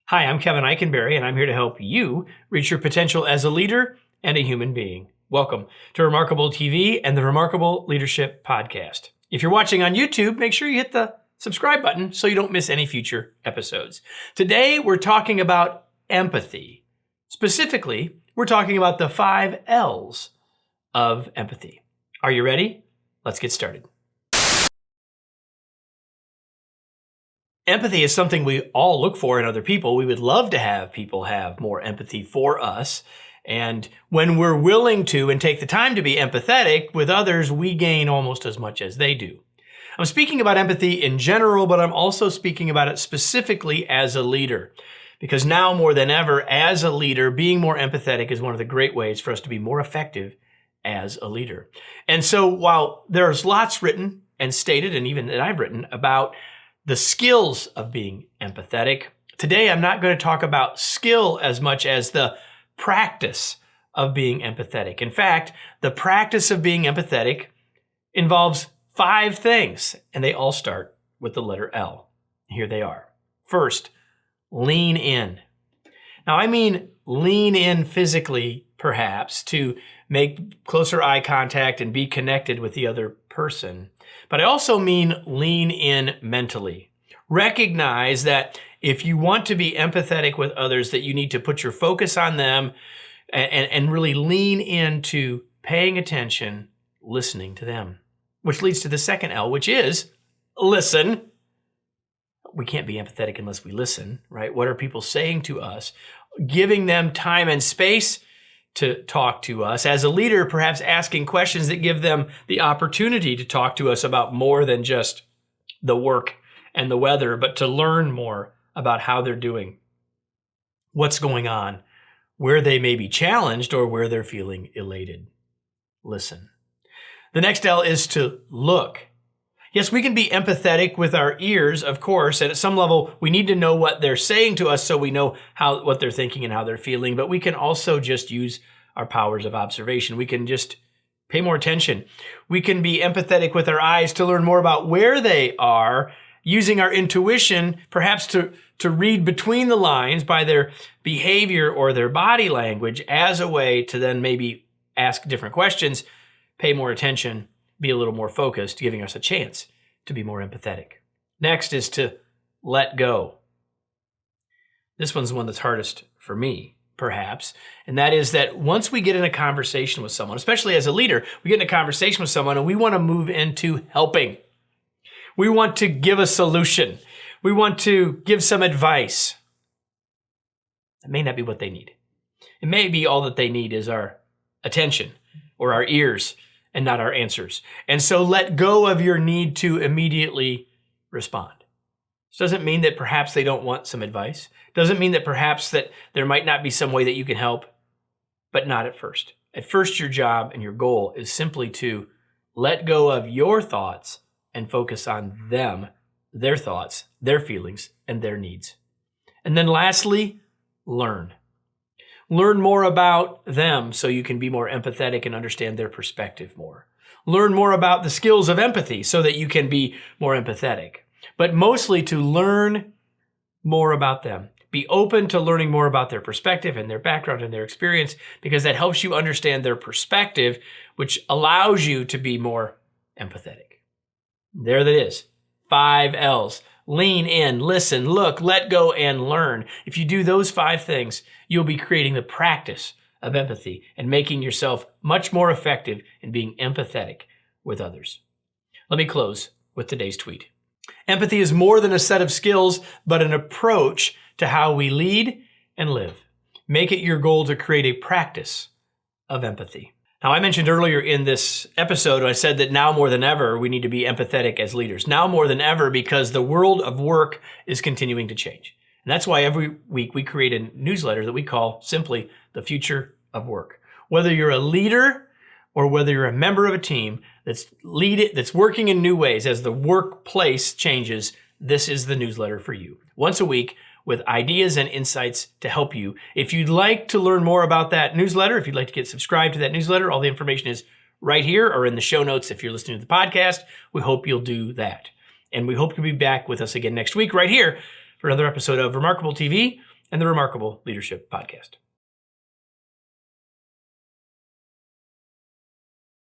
Hi, I'm Kevin Eikenberry, and I'm here to help you reach your potential as a leader and a human being. Welcome to Remarkable TV and the Remarkable Leadership Podcast. If you're watching on YouTube, make sure you hit the subscribe button so you don't miss any future episodes. Today, we're talking about empathy. Specifically, we're talking about the 5 L's of empathy. Are you ready? Let's get started. Empathy is something we all look for in other people. We would love to have people have more empathy for us. And when we're willing to and take the time to be empathetic with others, we gain almost as much as they do. I'm speaking about empathy in general, but I'm also speaking about it specifically as a leader. Because now more than ever, as a leader, being more empathetic is one of the great ways for us to be more effective as a leader. And so while there's lots written and stated, and even that I've written about the skills of being empathetic, today I'm not going to talk about skill as much as the practice of being empathetic. In fact, the practice of being empathetic involves 5 things, and they all start with the letter L. Here they are. First, lean in. Now, I mean lean in physically, perhaps, to make closer eye contact and be connected with the other person. But I also mean lean in mentally. Recognize that if you want to be empathetic with others, that you need to put your focus on them and really lean into paying attention, listening to them. Which leads to the second L, which is listen. We can't be empathetic unless we listen, right? What are people saying to us? Giving them time and space to talk to us. As a leader, perhaps asking questions that give them the opportunity to talk to us about more than just the work and the weather, but to learn more about how they're doing, what's going on, where they may be challenged or where they're feeling elated. Listen. The next L is to look. Yes, we can be empathetic with our ears, of course, and at some level, we need to know what they're saying to us so we know what they're thinking and how they're feeling, but we can also just use our powers of observation. We can just pay more attention. We can be empathetic with our eyes to learn more about where they are, using our intuition, perhaps to read between the lines by their behavior or their body language as a way to then maybe ask different questions, pay more attention, be a little more focused, giving us a chance to be more empathetic. Next is to let go. This one's the one that's hardest for me, perhaps, and that is that once we get in a conversation with someone, especially as a leader, we get in a conversation with someone and we want to move into helping. We want to give a solution. We want to give some advice. That may not be what they need. It may be all that they need is our attention or our ears and not our answers. And so let go of your need to immediately respond. This doesn't mean that perhaps they don't want some advice. Doesn't mean that perhaps that there might not be some way that you can help, but not at first. At first, your job and your goal is simply to let go of your thoughts and focus on them, their thoughts, their feelings, and their needs. And then lastly, learn. Learn more about them so you can be more empathetic and understand their perspective more. Learn more about the skills of empathy so that you can be more empathetic. But mostly to learn more about them. Be open to learning more about their perspective and their background and their experience, because that helps you understand their perspective, which allows you to be more empathetic. There that is. 5 L's. Lean in, listen, look, let go, and learn. If you do those 5 things, you'll be creating the practice of empathy and making yourself much more effective in being empathetic with others. Let me close with today's tweet. Empathy is more than a set of skills, but an approach to how we lead and live. Make it your goal to create a practice of empathy. Now, I mentioned earlier in this episode, I said that now more than ever, we need to be empathetic as leaders. Now more than ever, because the world of work is continuing to change. And that's why every week we create a newsletter that we call simply The Future of Work. Whether you're a leader or whether you're a member of a team that's working in new ways as the workplace changes, this is the newsletter for you. Once a week, with ideas and insights to help you. If you'd like to learn more about that newsletter, if you'd like to get subscribed to that newsletter, all the information is right here or in the show notes if you're listening to the podcast. We hope you'll do that. And we hope you'll be back with us again next week right here for another episode of Remarkable TV and the Remarkable Leadership Podcast.